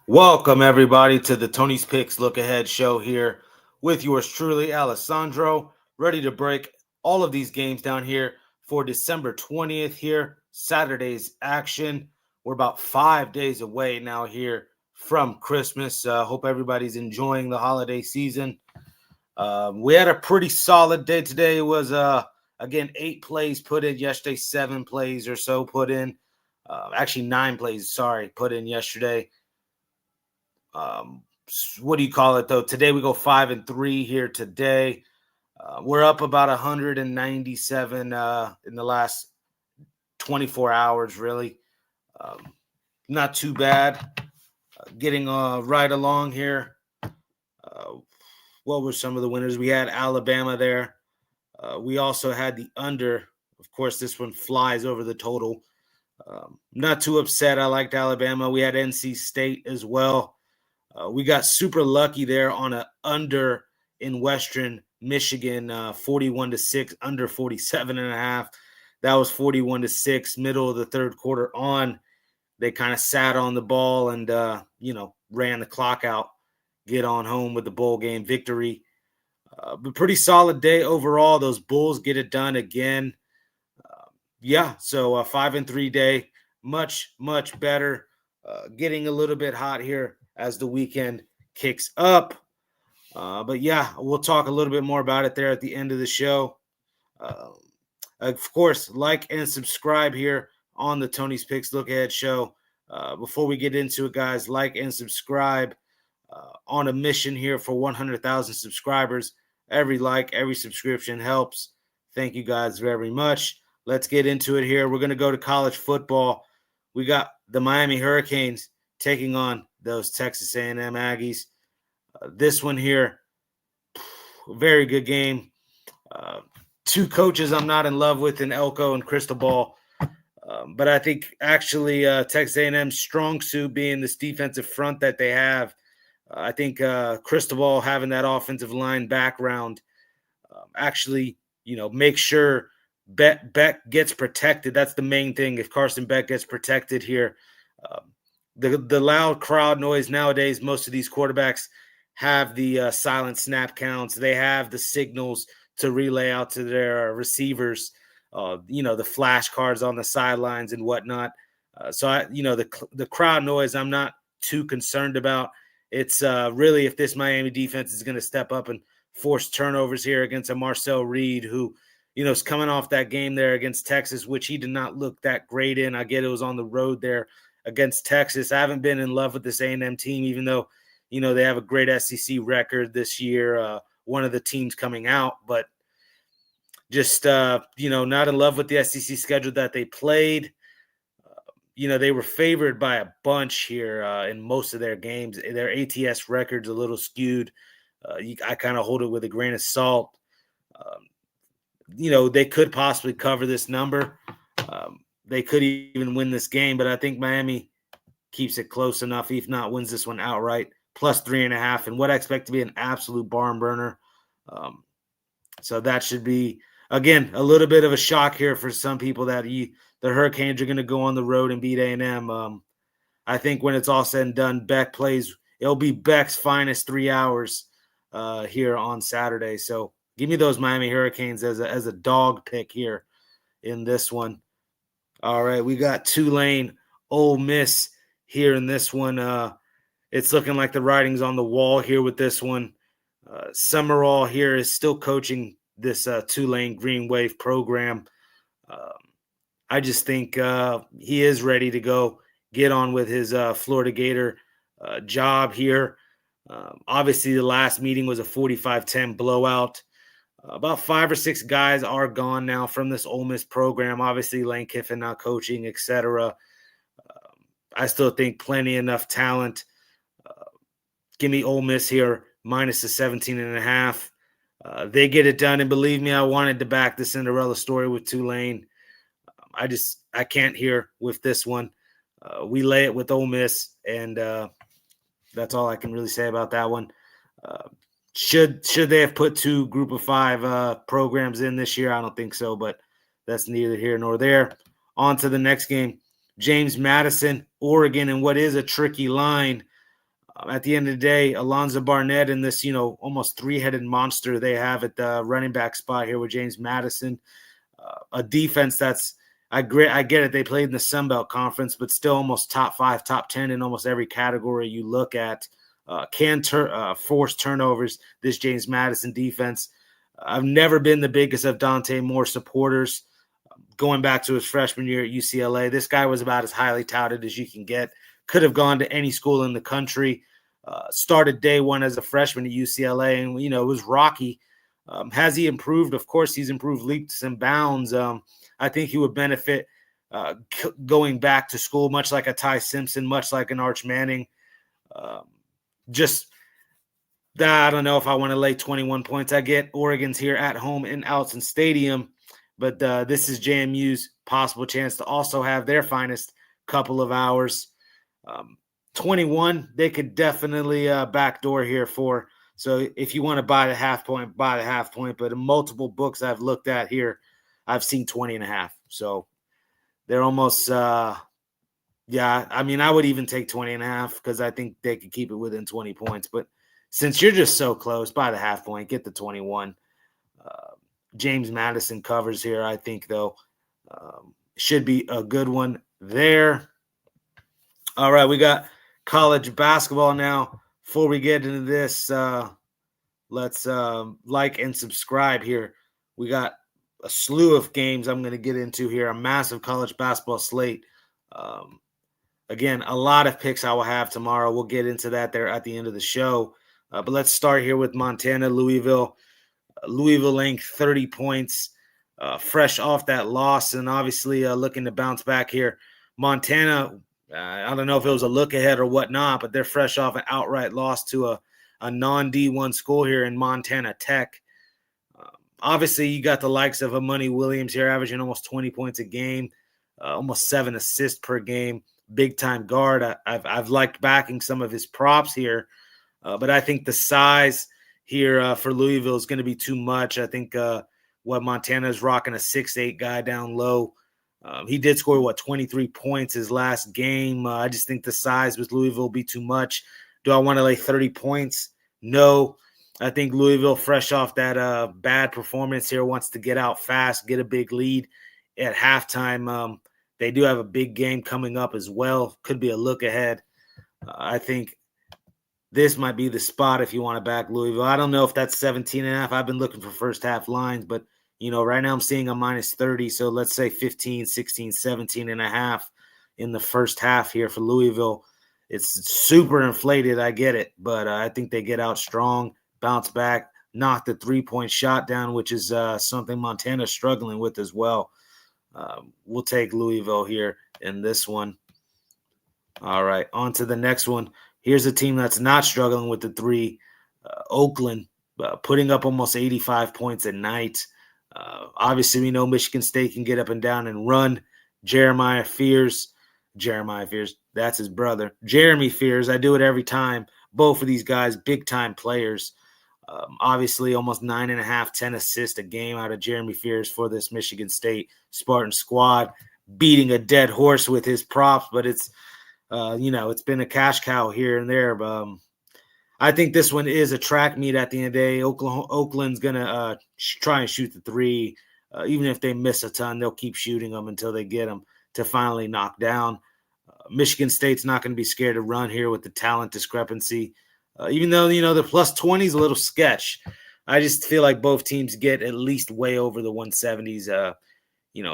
Welcome, everybody, to the Tony's Picks Look Ahead show here with yours truly, Alessandro, ready to break all of these games down here for December 20th here, Saturday's action. We're about 5 days away now here from Christmas. Hope everybody's enjoying the holiday season. We had a pretty solid day today. It was, again, 8 plays put in yesterday, 7 plays or so put in. Actually, 9 plays, put in yesterday. What do you call it though? Today we go 5-3 here today. We're up about 197 in the last 24 hours, really. Not too bad. Getting right along here. What were some of the winners? We had Alabama there. We also had the under. Of course, this one flies over the total. Not too upset. I liked Alabama. We had NC State as well. We got super lucky there on an under in Western Michigan, 41-6, under 47.5. That was 41-6, middle of the third quarter on. They kind of sat on the ball and, ran the clock out, get on home with the bowl game victory. But pretty solid day overall. Those Bulls get it done again. So a 5-3 day, much, much better. Getting a little bit hot here as the weekend kicks up. We'll talk a little bit more about it there at the end of the show. Of course, like and subscribe here on the Tony's Picks Look Ahead show. Before we get into it, guys, like and subscribe on a mission here for 100,000 subscribers. Every like, every subscription helps. Thank you guys very much. Let's get into it here. We're going to go to college football. We got the Miami Hurricanes taking on those Texas A&M Aggies. This one here, very good game. Two coaches I'm not in love with in Elko and Cristobal. But I think actually Texas A&M's strong suit being this defensive front that they have. I think Cristobal having that offensive line background make sure Beck gets protected. That's the main thing. If Carson Beck gets protected here, the loud crowd noise nowadays, most of these quarterbacks have the silent snap counts. They have the signals to relay out to their receivers, the flashcards on the sidelines and whatnot. The crowd noise I'm not too concerned about. It's really if this Miami defense is going to step up and force turnovers here against a Marcel Reed who, is coming off that game there against Texas, which he did not look that great in. I get it was on the road there against Texas. I haven't been in love with this A&M team, even though, they have a great SEC record this year, one of the teams coming out, but just, not in love with the SEC schedule that they played. They were favored by a bunch here in most of their games. Their ATS record's a little skewed. I kind of hold it with a grain of salt. They could possibly cover this number. They could even win this game, but I think Miami keeps it close enough, if not wins this one outright, plus 3.5, and what I expect to be an absolute barn burner. So that should be, again, a little bit of a shock here for some people that the Hurricanes are going to go on the road and beat A&M. I think when it's all said and done, it'll be Beck's finest 3 hours here on Saturday. So give me those Miami Hurricanes as a dog pick here in this one. All right, we got Tulane, Ole Miss here in this one. It's looking like the writing's on the wall here with this one. Summerall here is still coaching this Tulane Green Wave program. I just think he is ready to go get on with his Florida Gator job here. Obviously, the last meeting was a 45-10 blowout. About 5 or 6 guys are gone now from this Ole Miss program. Obviously, Lane Kiffin not coaching, etc. I still think plenty enough talent. Give me Ole Miss here, minus the 17.5. They get it done, and believe me, I wanted to back the Cinderella story with Tulane. I can't here with this one. We lay it with Ole Miss, and that's all I can really say about that one. Should they have put 2 Group of 5 programs in this year? I don't think so, but that's neither here nor there. On to the next game. James Madison, Oregon, and what is a tricky line. At the end of the day, Alonzo Barnett and this, almost three-headed monster they have at the running back spot here with James Madison, a defense that's I get it. They played in the Sun Belt Conference, but still almost top 5, top 10 in almost every category you look at. Can force turnovers, this James Madison defense. I've never been the biggest of Dante Moore supporters. Going back to his freshman year at UCLA, this guy was about as highly touted as you can get. Could have gone to any school in the country. Started day one as a freshman at UCLA, and, it was rocky. Has he improved? Of course, he's improved leaps and bounds. I think he would benefit going back to school, much like a Ty Simpson, much like an Arch Manning. Just that I don't know if I want to lay 21 points. I get Oregon's here at home in Allison Stadium, but this is JMU's possible chance to also have their finest couple of hours. 21, they could definitely backdoor here for. So if you want to buy the half point, buy the half point. But in multiple books I've looked at here, I've seen 20.5. So they're almost, I would even take 20.5 because I think they could keep it within 20 points. But since you're just so close, buy the half point, get the 21. James Madison covers here, I think, though. Should be a good one there. All right, we got college basketball now. Before we get into this, let's like and subscribe here. We got a slew of games I'm going to get into here, a massive college basketball slate. Again, a lot of picks I will have tomorrow. We'll get into that there at the end of the show. But let's start here with Montana, Louisville. Louisville laying 30 points, fresh off that loss, and obviously looking to bounce back here. Montana, I don't know if it was a look ahead or whatnot, but they're fresh off an outright loss to a non-D1 school here in Montana Tech. Obviously, you got the likes of Money Williams here, averaging almost 20 points a game, almost 7 assists per game, big-time guard. I've liked backing some of his props here, but I think the size here for Louisville is going to be too much. I think what Montana is rocking a 6'8" guy down low. He did score, 23 points his last game. I just think the size with Louisville will be too much. Do I want to lay 30 points? No. I think Louisville, fresh off that bad performance here, wants to get out fast, get a big lead at halftime. They do have a big game coming up as well. Could be a look ahead. I think this might be the spot if you want to back Louisville. I don't know if that's 17.5. I've been looking for first half lines, but right now I'm seeing a minus 30. So let's say 15, 16, 17.5 in the first half here for Louisville. It's super inflated. I get it, but I think they get out strong, bounce back, knock the 3-point shot down, which is something Montana's struggling with as well. We'll take Louisville here in this one. All right, on to the next one. Here's a team that's not struggling with the 3, Oakland, putting up almost 85 points a night. Obviously, we know Michigan State can get up and down and run. Jeremy Fears, that's his brother. Jeremy Fears, I do it every time. Both of these guys, big-time players. Obviously, almost 9.5, 10 assists a game out of Jeremy Fears for this Michigan State Spartan squad, beating a dead horse with his props, but it's it's been a cash cow here and there. But I think this one is a track meet at the end of the day. Oakland's going to try and shoot the 3. Even if they miss a ton, they'll keep shooting them until they get them to finally knock down. Michigan State's not going to be scared to run here with the talent discrepancy. Even though, the plus 20 is a little sketch. I just feel like both teams get at least way over the 170s,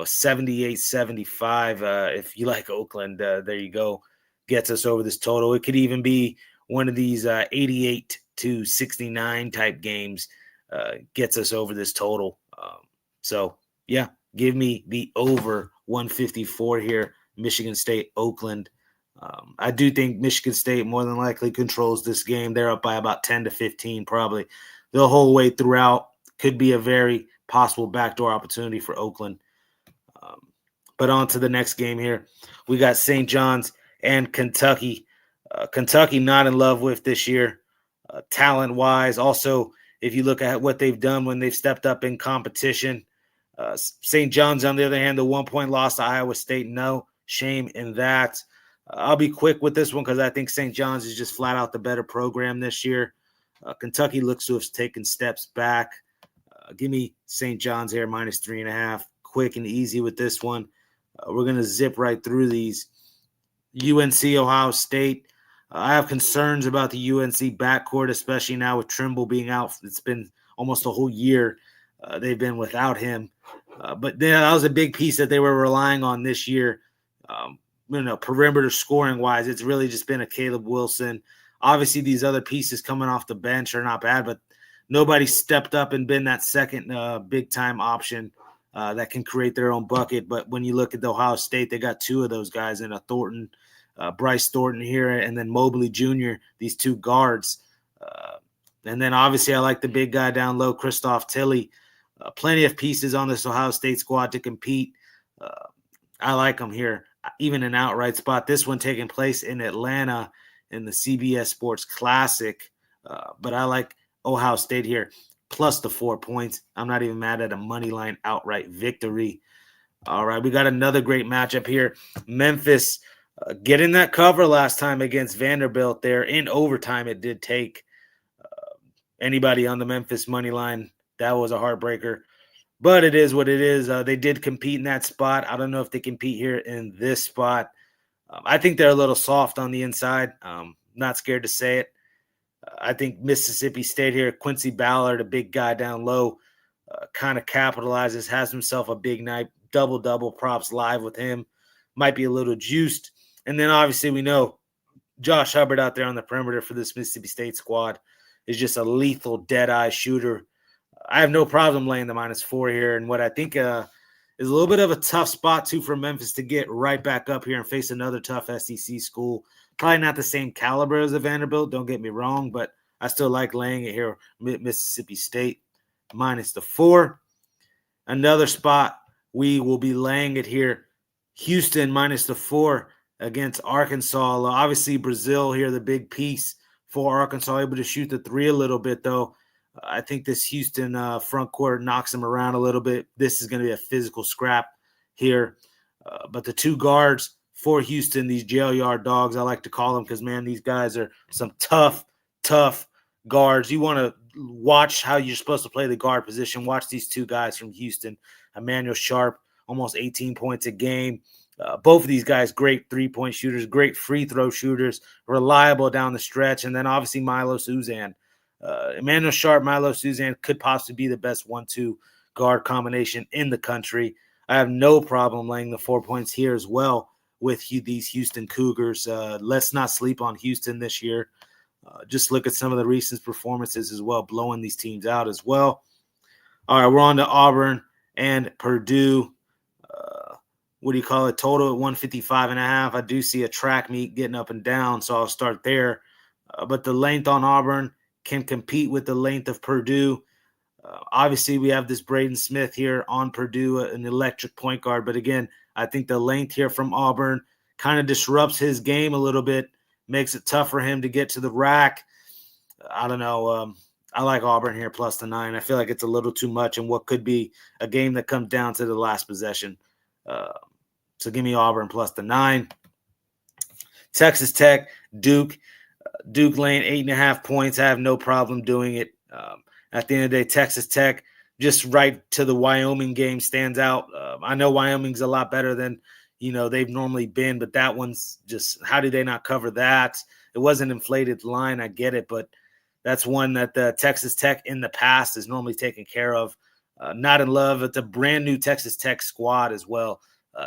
78, 75. If you like Oakland, there you go. Gets us over this total. It could even be one of these 88 to 69 type games, gets us over this total. Give me the over 154 here, Michigan State, Oakland. I do think Michigan State more than likely controls this game. They're up by about 10 to 15 probably the whole way throughout. Could be a very possible backdoor opportunity for Oakland. But on to the next game here. We got St. John's and Kentucky. Kentucky not in love with this year, talent-wise. Also, if you look at what they've done when they've stepped up in competition. St. John's, on the other hand, the 1-point loss to Iowa State, no shame in that. I'll be quick with this one because I think St. John's is just flat out the better program this year. Kentucky looks to have taken steps back. Give me St. John's here, -3.5. Quick and easy with this one. We're going to zip right through these. UNC, Ohio State. I have concerns about the UNC backcourt, especially now with Trimble being out. It's been almost a whole year they've been without him. But that was a big piece that they were relying on this year. Perimeter scoring wise, it's really just been a Caleb Wilson. Obviously, these other pieces coming off the bench are not bad, but nobody stepped up and been that second big-time option that can create their own bucket. But when you look at the Ohio State, they got two of those guys in a Thornton, Bryce Thornton here, and then Mobley Jr., these two guards. And then obviously I like the big guy down low, Christoph Tilly. Plenty of pieces on this Ohio State squad to compete. I like them here, even an outright spot. This one taking place in Atlanta in the CBS Sports Classic. But I like Ohio State here, plus the 4 points. I'm not even mad at a money line outright victory. All right, we got another great matchup here. Memphis getting that cover last time against Vanderbilt there in overtime. It did take anybody on the Memphis money line. That was a heartbreaker. But it is what it is. They did compete in that spot. I don't know if they compete here in this spot. I think they're a little soft on the inside. Not scared to say it. I think Mississippi State here, Quincy Ballard, a big guy down low, kind of capitalizes, has himself a big night, double-double props live with him. Might be a little juiced. And then obviously we know Josh Hubbard out there on the perimeter for this Mississippi State squad is just a lethal dead-eye shooter. I have no problem laying the -4 here. And what I think is a little bit of a tough spot, too, for Memphis to get right back up here and face another tough SEC school. Probably not the same caliber as the Vanderbilt, don't get me wrong, but I still like laying it here, Mississippi State -4. Another spot, we will be laying it here, Houston -4 against Arkansas. Obviously, Brazile here, the big piece for Arkansas, able to shoot the three a little bit, though. I think this Houston front court knocks them around a little bit. This is going to be a physical scrap here. But the two guards for Houston, these jail yard dogs, I like to call them because, man, these guys are some tough guards. You want to watch how you're supposed to play the guard position. Watch these two guys from Houston. Emmanuel Sharp, almost 18 points a game. Both of these guys, great three-point shooters, great free throw shooters, reliable down the stretch. And then obviously Milo Suzan. Emmanuel Sharp, Milo Suzan could possibly be the best 1-2 guard combination in the country. I have no problem laying the 4 points here as well with these Houston Cougars. Let's not sleep on Houston this year. Just look at some of the recent performances as well, blowing these teams out as well. All right, we're on to Auburn and Purdue. Total at 155.5. I do see a track meet getting up and down, so I'll start there. But the length on Auburn can compete with the length of Purdue. Obviously, we have this Braden Smith here on Purdue, an electric point guard. But again, I think the length here from Auburn kind of disrupts his game a little bit, makes it tough for him to get to the rack. I don't know. I like Auburn here plus the 9. I feel like it's a little too much in what could be a game that comes down to the last possession. So give me Auburn plus the 9. Texas Tech, Duke. Duke laying 8.5 points. I have no problem doing it. At the end of the day, Texas Tech, just right to the Wyoming game, stands out. I know Wyoming's a lot better than, they've normally been, but that one's just, how did they not cover that? It wasn't inflated line, I get it, but that's one that the Texas Tech in the past is normally taken care of. Not in love. It's a brand new Texas Tech squad as well.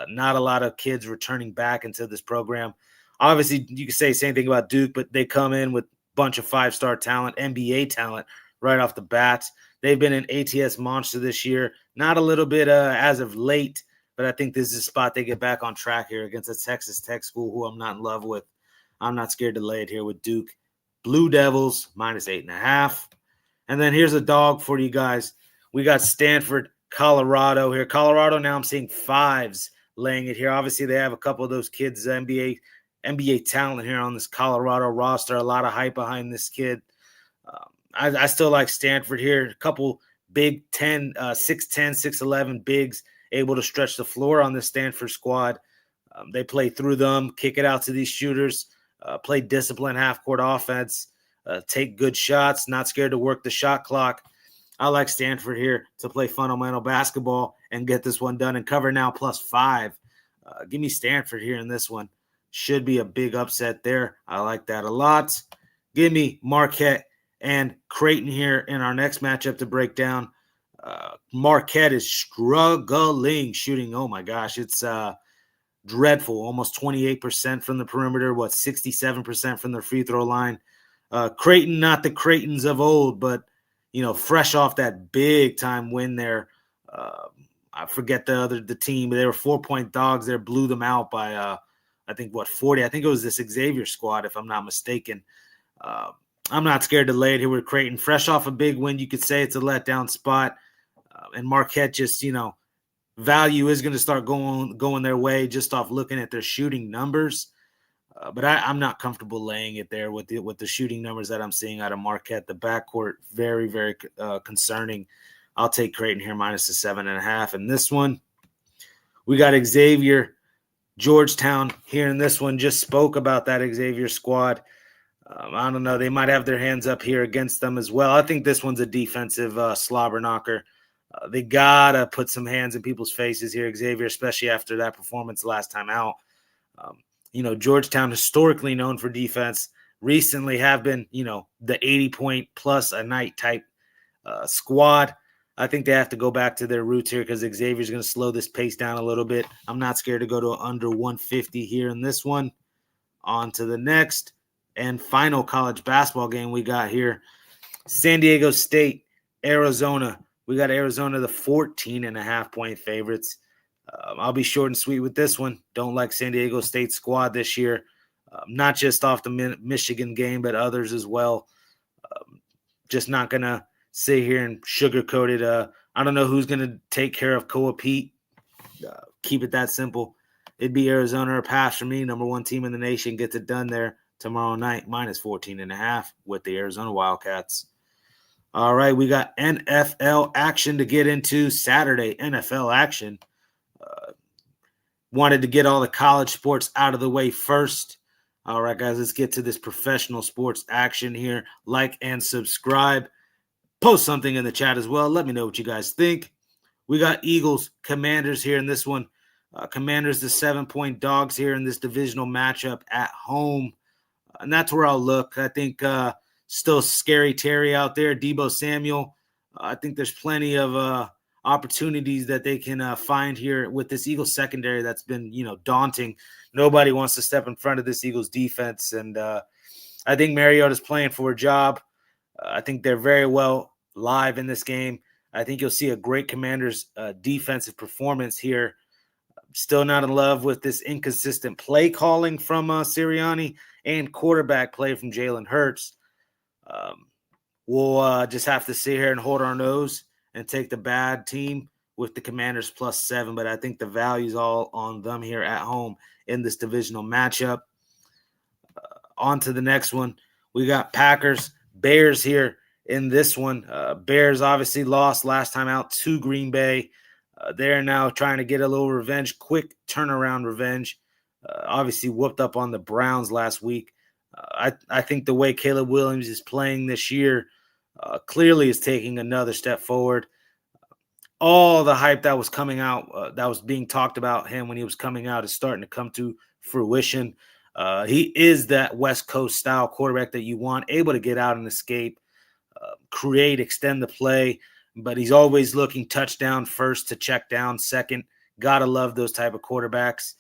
Not a lot of kids returning back into this program. Obviously, you can say the same thing about Duke, but they come in with a bunch of 5-star talent, NBA talent right off the bat. They've been an ATS monster this year. Not a little bit as of late, but I think this is a spot they get back on track here against a Texas Tech school who I'm not in love with. I'm not scared to lay it here with Duke. Blue Devils, -8.5. And then here's a dog for you guys. We got Stanford, Colorado here. Colorado, now I'm seeing 5s laying it here. Obviously, they have a couple of those kids, NBA talent here on this Colorado roster. A lot of hype behind this kid. I still like Stanford here. A couple big 6'10", 6'11 bigs able to stretch the floor on this Stanford squad. They play through them, kick it out to these shooters, play disciplined half-court offense, take good shots, not scared to work the shot clock. I like Stanford here to play fundamental basketball and get this one done and cover now +5. Give me Stanford here in this one. Should be a big upset there. I like that a lot. Give me Marquette and Creighton here in our next matchup to break down. Marquette is struggling shooting. Oh, my gosh. It's dreadful. Almost 28% from the perimeter. 67% from the free throw line. Creighton, not the Creightons of old, but, fresh off that big-time win there. I forget the team, but they were 4-point dogs there, blew them out by, 40. I think it was this Xavier squad, if I'm not mistaken. I'm not scared to lay it here with Creighton. Fresh off a big win, you could say it's a letdown spot. And Marquette just, value is going to start going their way just off looking at their shooting numbers. But I'm not comfortable laying it there with the shooting numbers that I'm seeing out of Marquette. The backcourt, very, very concerning. I'll take Creighton here minus the 7.5. And this one, we got Xavier, Georgetown here in this one. Just spoke about that Xavier squad. I don't know. They might have their hands up here against them as well. I think this one's a defensive slobber knocker. They got to put some hands in people's faces here, Xavier, especially after that performance last time out. Georgetown, historically known for defense, recently have been, the 80-point plus a night type squad. I think they have to go back to their roots here because Xavier's going to slow this pace down a little bit. I'm not scared to go to under 150 here in this one. On to the next and final college basketball game we got here. San Diego State, Arizona. We got Arizona, the 14.5-point favorites. I'll be short and sweet with this one. Don't like San Diego State squad this year. Not just off the Michigan game, but others as well. Just not going to sit here and sugarcoat it. I don't know who's going to take care of Koa Pete. Keep it that simple. It'd be Arizona or pass for me. Number one team in the nation gets it done there tomorrow night, minus 14.5 with the Arizona Wildcats. All right, we got NFL action to get into. Saturday NFL action. Wanted to get all the college sports out of the way first. All right, guys, let's get to this professional sports action here. Like and subscribe. Post something in the chat as well. Let me know what you guys think. We got Eagles, Commanders here in this one. Commanders, the 7-point dogs here in this divisional matchup at home. And that's where I'll look. I think still Scary Terry out there, Deebo Samuel. I think there's plenty of opportunities that they can find here with this Eagles secondary that's been, daunting. Nobody wants to step in front of this Eagles defense. And I think Mariota's playing for a job. I think they're very well live in this game. I think you'll see a great Commanders defensive performance here. Still not in love with this inconsistent play calling from Sirianni and quarterback play from Jalen Hurts. We'll just have to sit here and hold our nose and take the bad team with the Commanders +7. But I think the value's all on them here at home in this divisional matchup. On to the next one. We got Packers, Bears here in this one. Bears obviously lost last time out to Green Bay. They're now trying to get a little revenge, quick turnaround revenge. Obviously whooped up on the Browns last week. I think the way Caleb Williams is playing this year clearly is taking another step forward. All the hype that was coming out, that was being talked about him when he was coming out, is starting to come to fruition. He is that West Coast style quarterback that you want, able to get out and escape, create, extend the play, but he's always looking touchdown first to check down second. Gotta love those type of quarterbacks.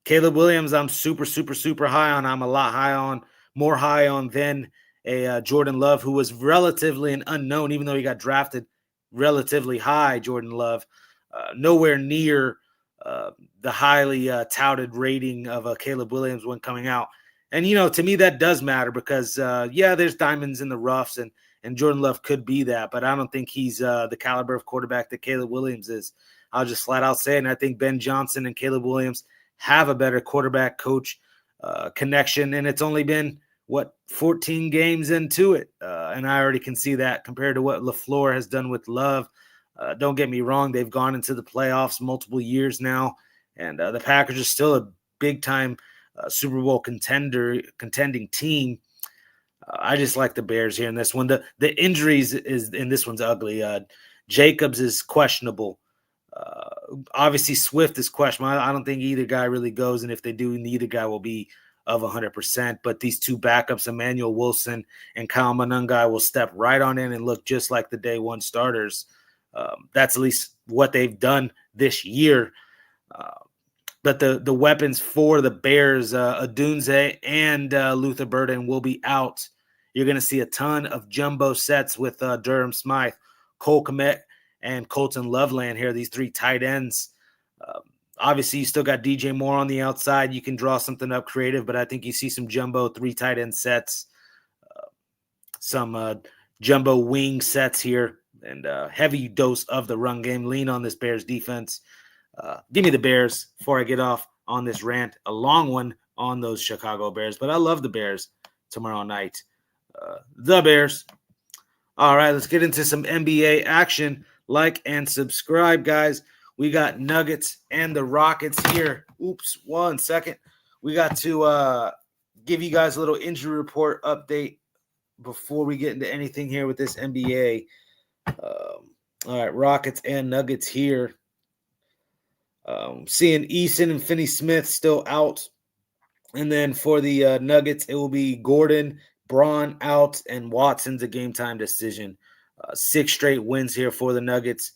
Caleb Williams, I'm super, super, super high on. I'm a lot more high on than a Jordan Love, who was relatively an unknown, even though he got drafted relatively high. Jordan Love, nowhere near the highly touted rating of Caleb Williams when coming out. And, to me, that does matter because, there's diamonds in the roughs, and Jordan Love could be that, but I don't think he's the caliber of quarterback that Caleb Williams is. I'll just flat out say it, and I think Ben Johnson and Caleb Williams have a better quarterback coach connection, and it's only been, 14 games into it, and I already can see that compared to what LaFleur has done with Love. Don't get me wrong, they've gone into the playoffs multiple years now, And the Packers are still a big-time Super Bowl contending team. I just like the Bears here in this one. The injuries is in this one's ugly. Jacobs is questionable. Obviously, Swift is questionable. I don't think either guy really goes, and if they do, neither guy will be of 100%. But these two backups, Emmanuel Wilson and Kyle Monangai, will step right on in and look just like the day one starters. That's at least what they've done this year. But the weapons for the Bears, Odunze and Luther Burden, will be out. You're going to see a ton of jumbo sets with Durham Smythe, Cole Kmet, and Colton Loveland here, these three tight ends. Obviously, you still got DJ Moore on the outside. You can draw something up creative, but I think you see some jumbo three tight end sets, some jumbo wing sets here, and heavy dose of the run game. Lean on this Bears defense. Give me the Bears before I get off on this rant. A long one on those Chicago Bears, but I love the Bears tomorrow night. The Bears. All right, let's get into some NBA action. Like and subscribe, guys. We got Nuggets and the Rockets here. Oops, 1 second. We got to give you guys a little injury report update before we get into anything here with this NBA. All right, Rockets and Nuggets here. Seeing Eason and Finney-Smith still out. And then for the Nuggets, it will be Gordon, Braun out, and Watson's a game-time decision. 6 straight wins here for the Nuggets,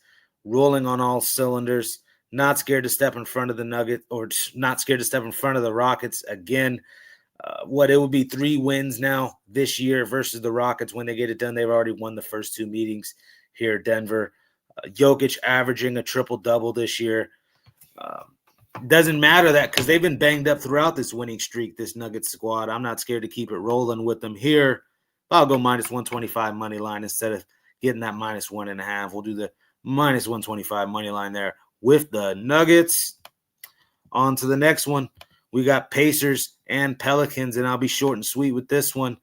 rolling on all cylinders. Not scared to step in front of the Nuggets, or not scared to step in front of the Rockets again. It will be 3 wins now this year versus the Rockets. When they get it done, they've already won the first 2 meetings here at Denver. Jokic averaging a triple-double this year. Doesn't matter that because they've been banged up throughout this winning streak, this Nuggets squad. I'm not scared to keep it rolling with them here. I'll go minus 125 money line instead of getting that minus 1.5. We'll do the minus 125 money line there with the Nuggets. On to the next one. We got Pacers and Pelicans, and I'll be short and sweet with this one.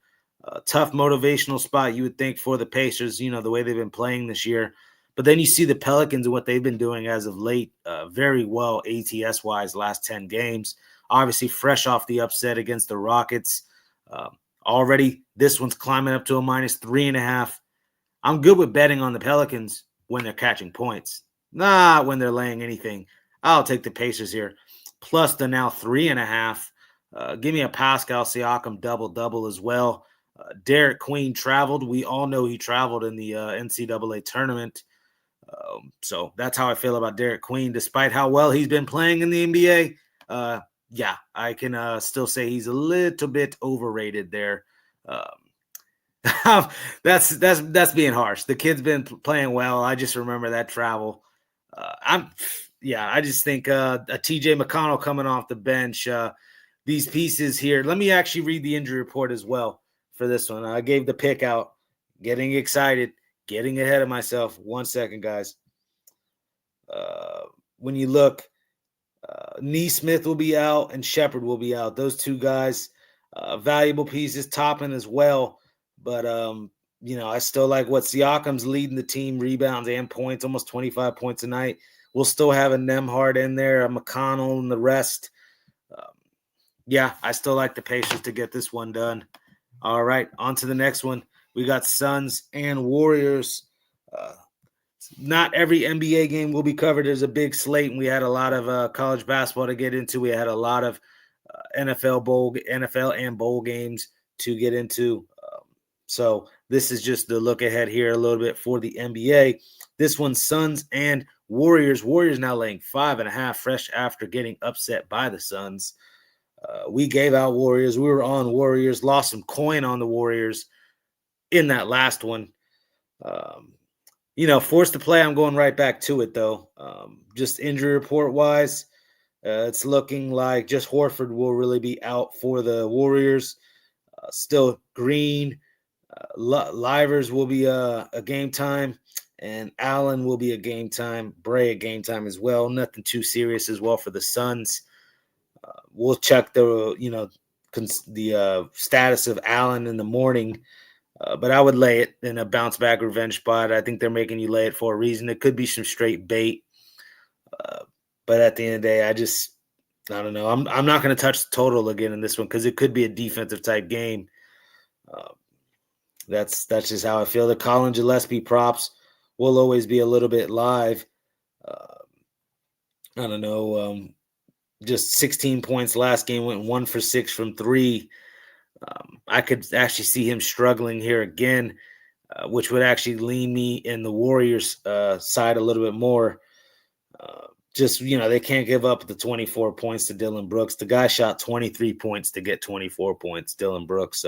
Tough motivational spot, you would think, for the Pacers, the way they've been playing this year. But then you see the Pelicans and what they've been doing as of late, very well ATS-wise last 10 games. Obviously fresh off the upset against the Rockets. Already this one's climbing up to a minus 3.5. I'm good with betting on the Pelicans when they're catching points. Not when they're laying anything. I'll take the Pacers here. Plus the now 3.5. Give me a Pascal Siakam double-double as well. Derek Queen traveled. We all know he traveled in the NCAA tournament. So that's how I feel about Derek Queen. Despite how well he's been playing in the NBA, I can still say he's a little bit overrated there. That's being harsh. The kid's been playing well. I just remember that travel. I just think a TJ McConnell coming off the bench. These pieces here. Let me actually read the injury report as well for this one. I gave the pick out. Getting excited. Getting ahead of myself. 1 second, guys. When you look, Neesmith will be out and Shepard will be out. Those 2 guys, valuable pieces. Toppin as well. But, I still like what Siakam's leading the team, rebounds and points, almost 25 points a night. We'll still have a Nembhard in there, a McConnell and the rest. I still like the Pacers to get this one done. All right, on to the next one. We got Suns and Warriors. Not every NBA game will be covered. There's a big slate, and we had a lot of college basketball to get into. We had a lot of NFL and bowl games to get into. So this is just the look ahead here a little bit for the NBA. This one, Suns and Warriors. Warriors now laying 5.5 fresh after getting upset by the Suns. We gave out Warriors. We were on Warriors, lost some coin on the Warriors in that last one. Forced to play, I'm going right back to it, though. Just injury report-wise, it's looking like just Horford will really be out for the Warriors. Still Green. Livers will be a game time, and Allen will be a game time. Bray a game time as well. Nothing too serious as well for the Suns. We'll check the status of Allen in the morning. But I would lay it in a bounce back revenge spot. I think they're making you lay it for a reason. It could be some straight bait. But at the end of the day, I don't know. I'm not going to touch the total again in this one because it could be a defensive type game. Uh, that's just how I feel. The Colin Gillespie props will always be a little bit live. I don't know. Just 16 points last game, went 1 for 6 from 3. I could actually see him struggling here again, which would actually lean me in the Warriors side a little bit more. They can't give up the 24 points to Dillon Brooks. The guy shot 23 points to get 24 points. Dillon Brooks,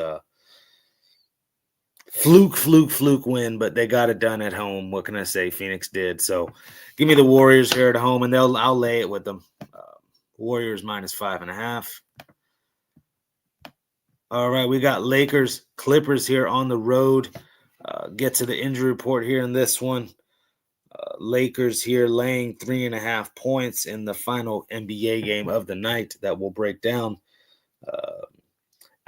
fluke win, but they got it done at home. What can I say? Phoenix did. So give me the Warriors here at home, and I'll lay it with them. Warriors -5.5. All right, we got Lakers, Clippers here on the road. Get to the injury report here in this one. Lakers here laying 3.5 points in the final NBA game of the night that we'll break down.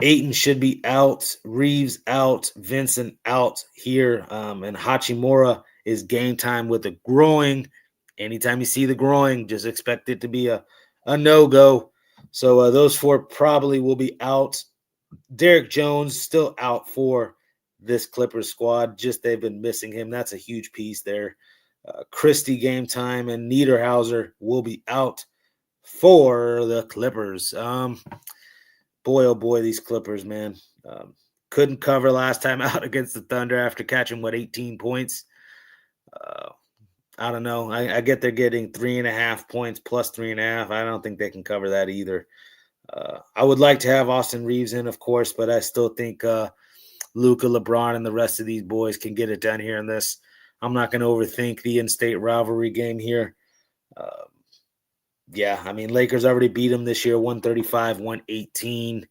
Ayton should be out, Reeves out, Vincent out here, and Hachimura is game time with the groin. Anytime you see the groin, just expect it to be a no-go. So those 4 probably will be out. Derek Jones still out for this Clippers squad. Just they've been missing him. That's a huge piece there. Christie game time and Niederhauser will be out for the Clippers. Boy, oh boy, these Clippers, man. Couldn't cover last time out against the Thunder after catching, 18 points. I don't know. I get they're getting 3.5 points plus 3.5. I don't think they can cover that either. I would like to have Austin Reeves in, of course, but I still think Luka, LeBron, and the rest of these boys can get it done here in this. I'm not going to overthink the in-state rivalry game here. Lakers already beat them this year, 135-118.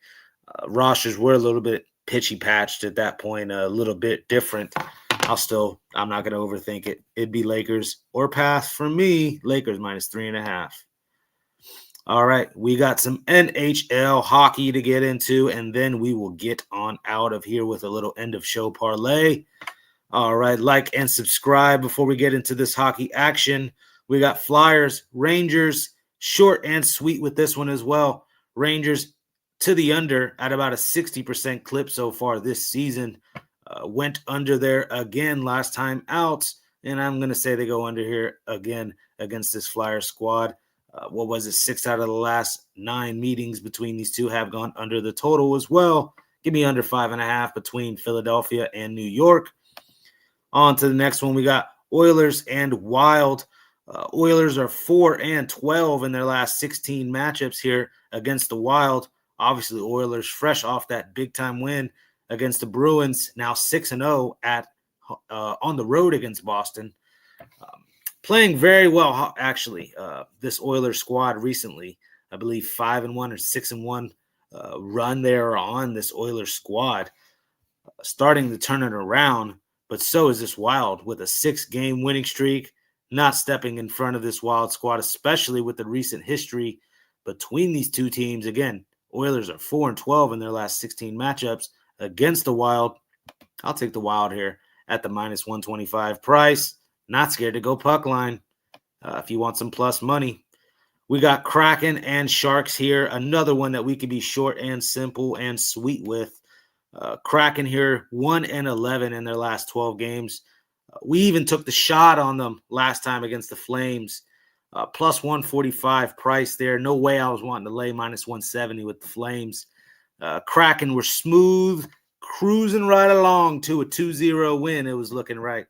Rosters were a little bit pitchy-patched at that point, a little bit different. I'm not going to overthink it. It'd be Lakers or pass for me. Lakers -3.5. All right, we got some NHL hockey to get into, and then we will get on out of here with a little end-of-show parlay. All right, like and subscribe before we get into this hockey action. We got Flyers, Rangers, short and sweet with this one as well. Rangers to the under at about a 60% clip so far this season. Went under there again last time out, and I'm going to say they go under here again against this Flyers squad. 6 out of the last 9 meetings between these two have gone under the total as well. Give me under 5.5 between Philadelphia and New York. On to the next one. We got Oilers and Wild. Oilers are 4-12 in their last 16 matchups here against the Wild. Obviously, Oilers fresh off that big-time win against the Bruins, now 6-0 on the road against Boston. Playing very well, actually, this Oilers squad recently. I believe 5-1 or 6-1 run there on this Oilers squad. Starting to turn it around, but so is this Wild with a 6-game winning streak, not stepping in front of this Wild squad, especially with the recent history between these two teams. Again, Oilers are 4-12 in their last 16 matchups against the Wild. I'll take the Wild here at the -125 price. Not scared to go puck line if you want some plus money. We got Kraken and Sharks here. Another one that we could be short and simple and sweet with. Kraken here, 1-11 in their last 12 games. We even took the shot on them last time against the Flames. Plus 145 price there. No way I was wanting to lay -170 with the Flames. Kraken were smooth, cruising right along to a 2-0 win. It was looking right?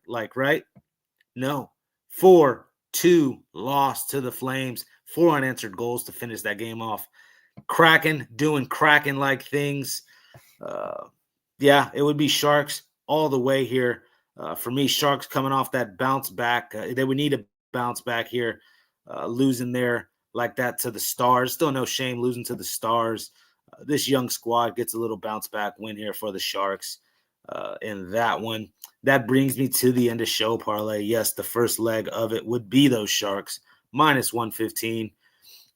No. 4-2 loss to the Flames. 4 unanswered goals to finish that game off. Kraken doing Kraken-like things. It would be Sharks all the way here. For me, Sharks coming off that bounce back. They would need a bounce back here. Losing there like that to the Stars. Still no shame losing to the Stars. This young squad gets a little bounce back win here for the Sharks in that one. That brings me to the end of show parlay. Yes, the first leg of it would be those Sharks, -115.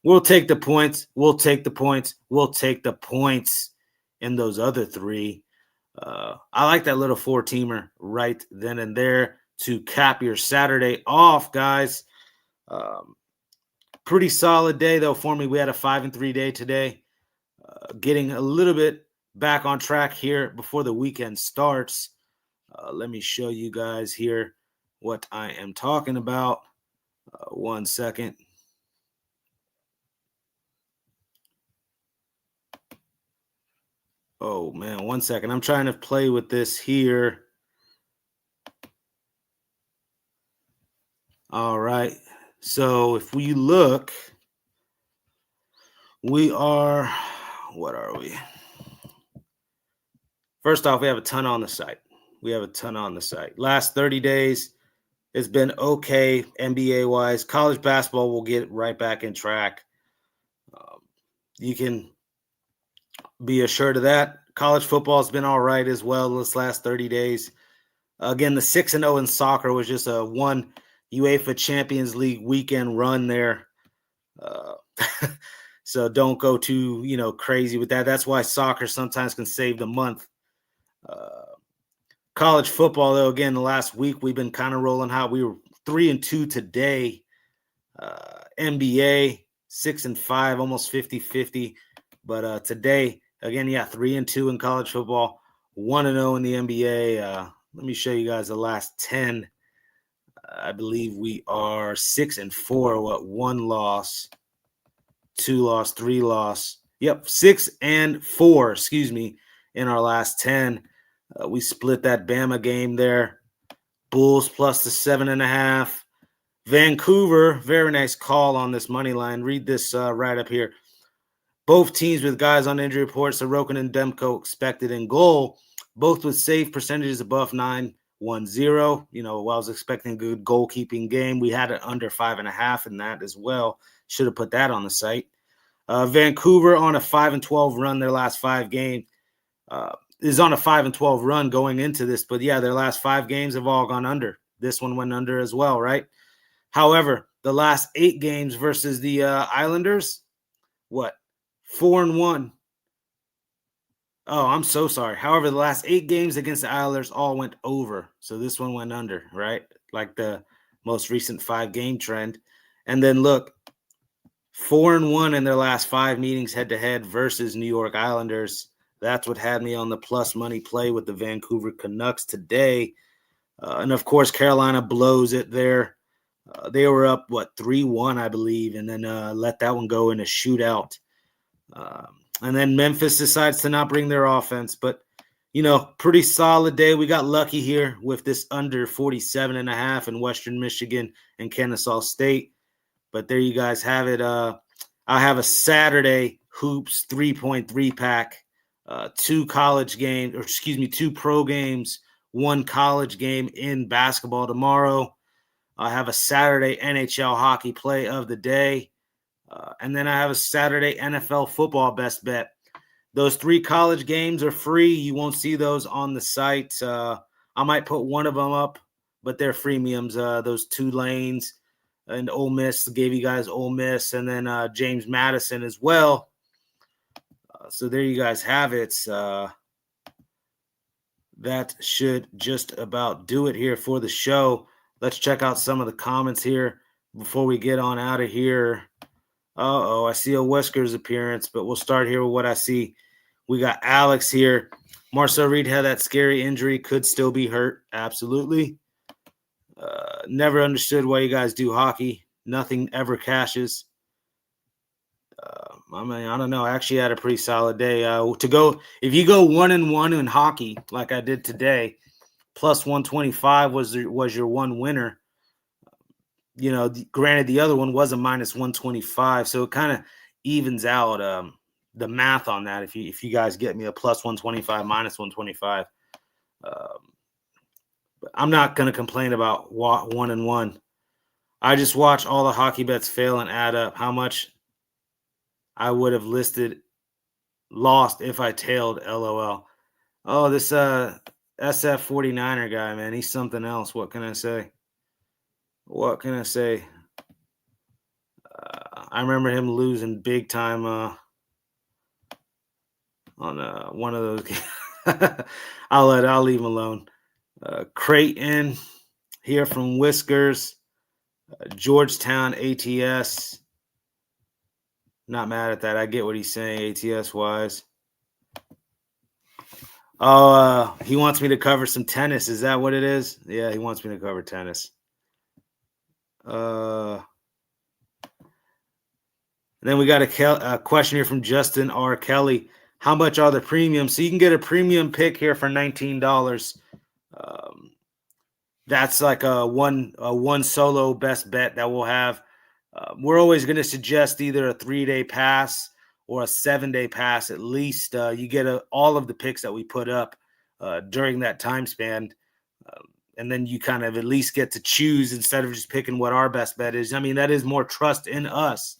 We'll take the points. We'll take the points. We'll take the points in those other 3. I like that little 4-teamer right then and there to cap your Saturday off, guys. Pretty solid day, though, for me. We had a 5-3 day today. Getting a little bit back on track here before the weekend starts. Let me show you guys here what I am talking about. 1 second. Oh, man, 1 second. I'm trying to play with this here. All right. So if we look, we are, what are we? First off, we have a ton on the site. Last 30 days, it's been okay NBA-wise. College basketball will get right back in track. You can be assured of that. College football has been all right as well this last 30 days. Again, the 6-0 in soccer was just a one UEFA Champions League weekend run there. So don't go too, crazy with that. That's why soccer sometimes can save the month. College football, though, again, the last week we've been kind of rolling hot. We were 3-2 today. NBA 6-5, almost 50-50. But today, again, 3-2 in college football, 1-0 in the NBA. Let me show you guys the last 10. I believe we are 6-4. 1 loss, 2 loss, 3 loss. Yep, 6-4. Excuse me. In our last 10, we split that Bama game there. Bulls plus the 7.5. Vancouver, very nice call on this money line. Read this right up here. Both teams with guys on injury report, Sorokin and Demko expected in goal, both with save percentages above 9-1-0. I was expecting a good goalkeeping game. We had it under 5.5 in that as well. Should have put that on the site. Vancouver on a 5-12 run their last 5 games. Is on a 5-12 run going into this, but their last 5 games have all gone under. This one went under as well, right? However, the last 8 games versus the Islanders, 4-1. Oh, I'm so sorry. However, the last 8 games against the Islanders all went over. So this one went under, right? Like the most recent 5-game trend. And then look, 4-1 in their last 5 meetings head-to-head versus New York Islanders. That's what had me on the plus money play with the Vancouver Canucks today. And, of course, Carolina blows it there. They were up, 3-1, I believe, and then let that one go in a shootout. And then Memphis decides to not bring their offense. But, pretty solid day. We got lucky here with this under 47.5 in Western Michigan and Kennesaw State. But there you guys have it. I have a Saturday Hoops 3.3 pack. 2 pro games, 1 college game in basketball tomorrow. I have a Saturday NHL hockey play of the day. And then I have a Saturday NFL football best bet. Those 3 college games are free. You won't see those on the site. I might put one of them up, but they're freemiums. Those Tulanes and Ole Miss, gave you guys Ole Miss, and then James Madison as well. So there you guys have it. That should just about do it here for the show. Let's check out some of the comments here before we get on out of here. I see a Whiskers appearance, but we'll start here with what I see. We got Alex here. Marcel Reed had that scary injury, could still be hurt. Absolutely. Never understood why you guys do hockey. Nothing ever cashes. I don't know. I actually had a pretty solid day. If you go 1-1 in hockey, like I did today, plus 125 was your one winner. Granted, the other one was a minus 125, so it kind of evens out the math on that. If you guys get me a plus 125, minus 125, but I'm not going to complain about 1-1. I just watch all the hockey bets fail and add up how much I would have lost if I tailed. LOL. Oh, this SF49er guy, man, he's something else. What can I say? I remember him losing big time on one of those games. I'll leave him alone. Creighton here from Whiskers, Georgetown ATS. Not mad at that. I get what he's saying, ATS wise. Oh, he wants me to cover some tennis. Is that what it is? Yeah, he wants me to cover tennis. Then we got a question here from Justin R. Kelly. How much are the premiums? So you can get a premium pick here for $19. That's like a one solo best bet that we'll have. We're always going to suggest either a 3-day pass or a 7-day pass. At least you get all of the picks that we put up during that time span. And then you kind of at least get to choose instead of just picking what our best bet is. I mean, that is more trust in us.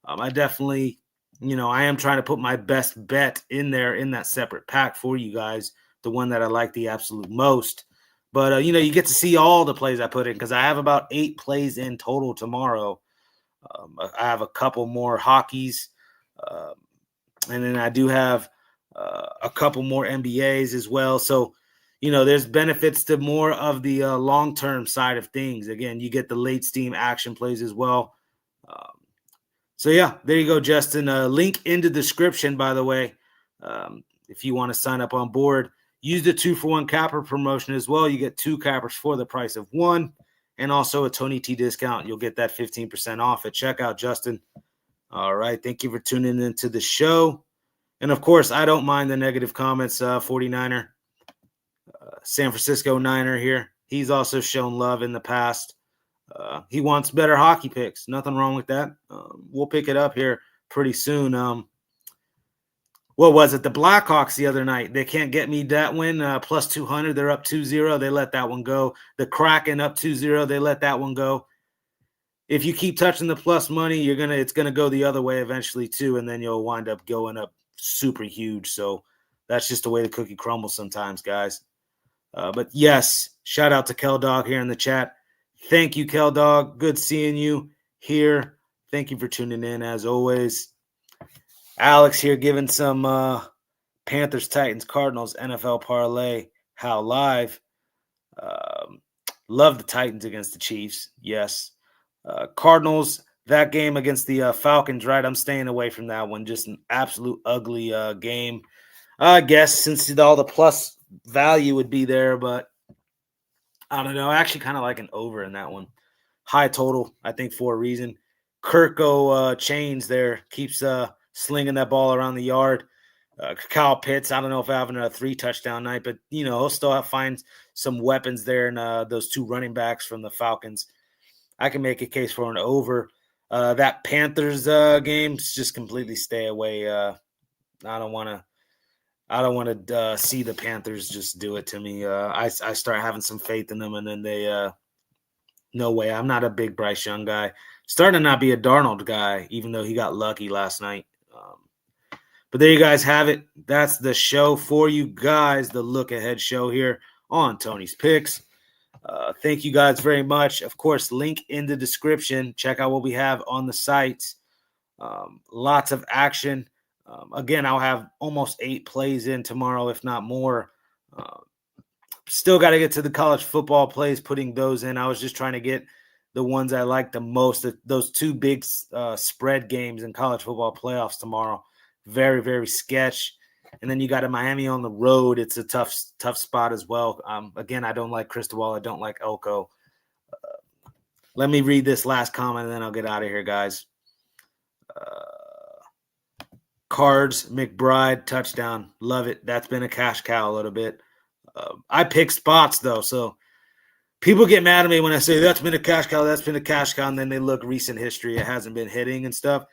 I definitely, I am trying to put my best bet in there in that separate pack for you guys, the one that I like the absolute most. But, you get to see all the plays I put in because I have about 8 plays in total tomorrow. I have a couple more hockeys. And then I do have a couple more NBAs as well. So, there's benefits to more of the long-term side of things. Again, you get the late steam action plays as well. So, yeah, there you go, Justin. Link in the description, by the way, if you want to sign up on board. Use the 2-for-1 capper promotion as well. You get 2 cappers for the price of 1 and also a Tony T discount. You'll get that 15% off at checkout, Justin. All right. Thank you for tuning into the show. And, of course, I don't mind the negative comments, 49er. San Francisco Niner here. He's also shown love in the past. He wants better hockey picks. Nothing wrong with that. We'll pick it up here pretty soon. What was it? The Blackhawks the other night. They can't get me that win. Plus 200. They're up 2-0. They let that one go. The Kraken up 2-0. They let that one go. If you keep touching the plus money, it's gonna go the other way eventually too, and then you'll wind up going up super huge. So that's just the way the cookie crumbles sometimes, guys. But yes, shout out to Kel Dog here in the chat. Thank you, Kel Dog. Good seeing you here. Thank you for tuning in as always. Alex here giving some Panthers, Titans, Cardinals, NFL parlay. How live. Love the Titans against the Chiefs. Yes. Cardinals, that game against the Falcons, right? I'm staying away from that one. Just an absolute ugly game. I guess since all the plus value would be there, but I don't know. I actually kind of like an over in that one. High total, I think, for a reason. Kirko Chains there keeps slinging that ball around the yard. Kyle Pitts, I don't know if having a 3-touchdown night, but, he'll still find some weapons there in those 2 running backs from the Falcons. I can make a case for an over. That Panthers game, just completely stay away. I don't want to see the Panthers just do it to me. I start having some faith in them, and then they no way. I'm not a big Bryce Young guy. Starting to not be a Darnold guy, even though he got lucky last night. But there you guys have it. That's the show for you guys, the look ahead show here on Tony's Picks. Thank you guys very much. Of course, link in the description. Check out what we have on the site. Lots of action. Again, I'll have almost 8 plays in tomorrow, if not more. Still got to get to the college football plays, putting those in. I was just trying to get the ones I like the most. Those 2 big spread games in college football playoffs tomorrow. Very, very sketch. And then you got a Miami on the road. It's a tough spot as well. Again, I don't like Cristobal. I don't like Elko. Let me read this last comment, and then I'll get out of here, guys. Cards, McBride, touchdown. Love it. That's been a cash cow a little bit. I pick spots, though, so people get mad at me when I say that's been a cash cow, and then they look recent history. It hasn't been hitting and stuff.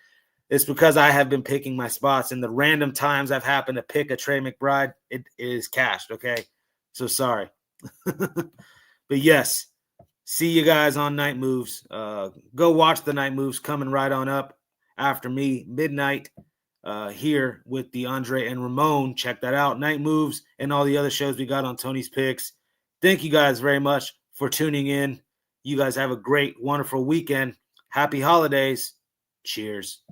It's because I have been picking my spots, and the random times I've happened to pick a Trey McBride, it is cashed, okay? So sorry. But yes, see you guys on Night Moves. Go watch the Night Moves coming right on up after me, midnight, here with DeAndre and Ramon. Check that out. Night Moves and all the other shows we got on Tony's Picks. Thank you guys very much for tuning in. You guys have a great, wonderful weekend. Happy holidays. Cheers.